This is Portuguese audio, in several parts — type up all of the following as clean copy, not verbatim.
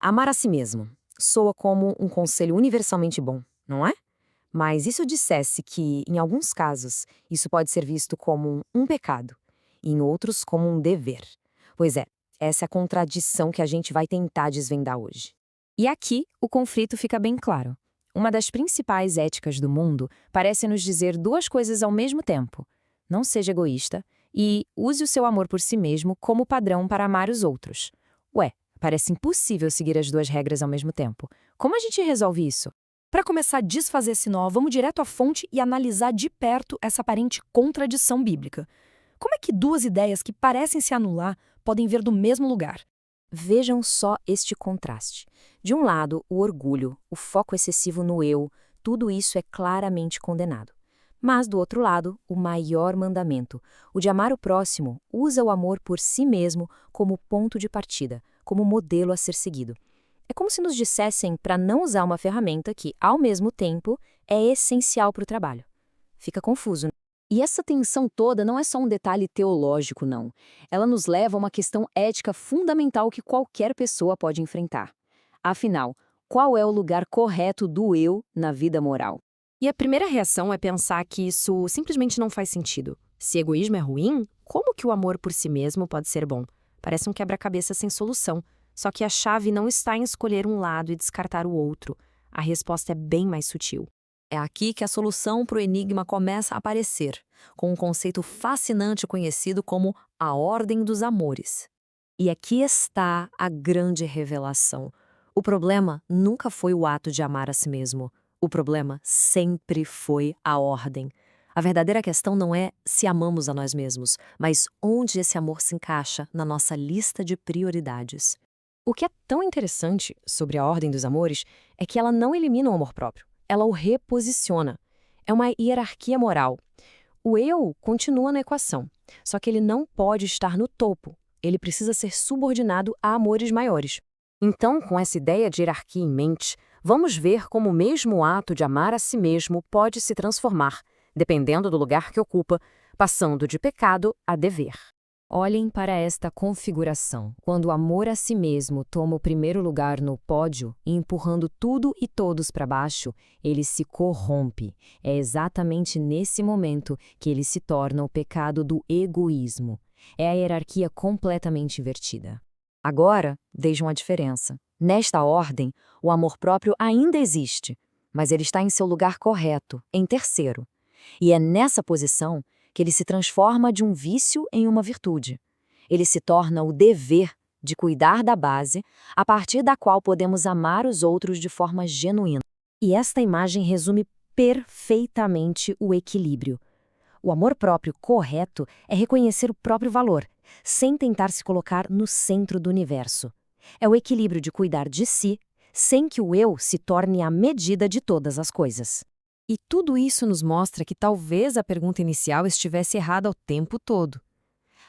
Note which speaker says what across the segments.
Speaker 1: Amar a si mesmo soa como um conselho universalmente bom, não é? Mas e se eu dissesse que, em alguns casos, isso pode ser visto como um pecado, e em outros como um dever? Pois é, essa é a contradição que a gente vai tentar desvendar hoje.
Speaker 2: E aqui o conflito fica bem claro. Uma das principais éticas do mundo parece nos dizer duas coisas ao mesmo tempo. Não seja egoísta e use o seu amor por si mesmo como padrão para amar os outros. Ué, parece impossível seguir as duas regras ao mesmo tempo. Como a gente resolve isso?
Speaker 3: Para começar a desfazer esse nó, vamos direto à fonte e analisar de perto essa aparente contradição bíblica. Como é que duas ideias que parecem se anular podem vir do mesmo lugar?
Speaker 1: Vejam só este contraste. De um lado, o orgulho, o foco excessivo no eu, tudo isso é claramente condenado. Mas, do outro lado, o maior mandamento, o de amar o próximo, usa o amor por si mesmo como ponto de partida, como modelo a ser seguido. É como se nos dissessem para não usar uma ferramenta que, ao mesmo tempo, é essencial para o trabalho. Fica confuso, né? E essa tensão toda não é só um detalhe teológico, não. Ela nos leva a uma questão ética fundamental que qualquer pessoa pode enfrentar. Afinal, qual é o lugar correto do eu na vida moral?
Speaker 2: E a primeira reação é pensar que isso simplesmente não faz sentido. Se egoísmo é ruim, como que o amor por si mesmo pode ser bom? Parece um quebra-cabeça sem solução. Só que a chave não está em escolher um lado e descartar o outro. A resposta é bem mais sutil.
Speaker 1: É aqui que a solução para o enigma começa a aparecer, com um conceito fascinante conhecido como a ordem dos amores. E aqui está a grande revelação. O problema nunca foi o ato de amar a si mesmo. O problema sempre foi a ordem. A verdadeira questão não é se amamos a nós mesmos, mas onde esse amor se encaixa na nossa lista de prioridades.
Speaker 2: O que é tão interessante sobre a ordem dos amores é que ela não elimina o amor próprio, ela o reposiciona. É uma hierarquia moral. O eu continua na equação, só que ele não pode estar no topo. Ele precisa ser subordinado a amores maiores.
Speaker 1: Então, com essa ideia de hierarquia em mente, vamos ver como o mesmo ato de amar a si mesmo pode se transformar, dependendo do lugar que ocupa, passando de pecado a dever.
Speaker 2: Olhem para esta configuração. Quando o amor a si mesmo toma o primeiro lugar no pódio, empurrando tudo e todos para baixo, ele se corrompe. É exatamente nesse momento que ele se torna o pecado do egoísmo. É a hierarquia completamente invertida.
Speaker 1: Agora, vejam a diferença. Nesta ordem, o amor próprio ainda existe, mas ele está em seu lugar correto, em terceiro. E é nessa posição que ele se transforma de um vício em uma virtude. Ele se torna o dever de cuidar da base, a partir da qual podemos amar os outros de forma genuína. E esta imagem resume perfeitamente o equilíbrio. O amor próprio correto é reconhecer o próprio valor, sem tentar se colocar no centro do universo. É o equilíbrio de cuidar de si, sem que o eu se torne a medida de todas as coisas.
Speaker 2: E tudo isso nos mostra que talvez a pergunta inicial estivesse errada o tempo todo.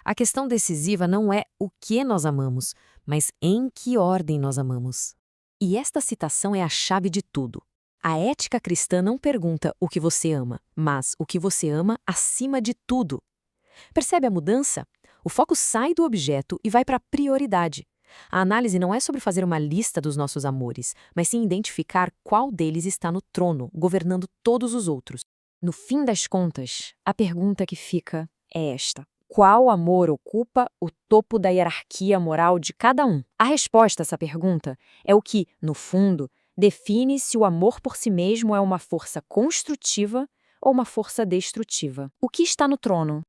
Speaker 2: A questão decisiva não é o que nós amamos, mas em que ordem nós amamos.
Speaker 1: E esta citação é a chave de tudo. A ética cristã não pergunta o que você ama, mas o que você ama acima de tudo. Percebe a mudança? O foco sai do objeto e vai para a prioridade. A análise não é sobre fazer uma lista dos nossos amores, mas sim identificar qual deles está no trono, governando todos os outros. No fim das contas, a pergunta que fica é esta: qual amor ocupa o topo da hierarquia moral de cada um? A resposta a essa pergunta é o que, no fundo, define se o amor por si mesmo é uma força construtiva ou uma força destrutiva. O que está no trono?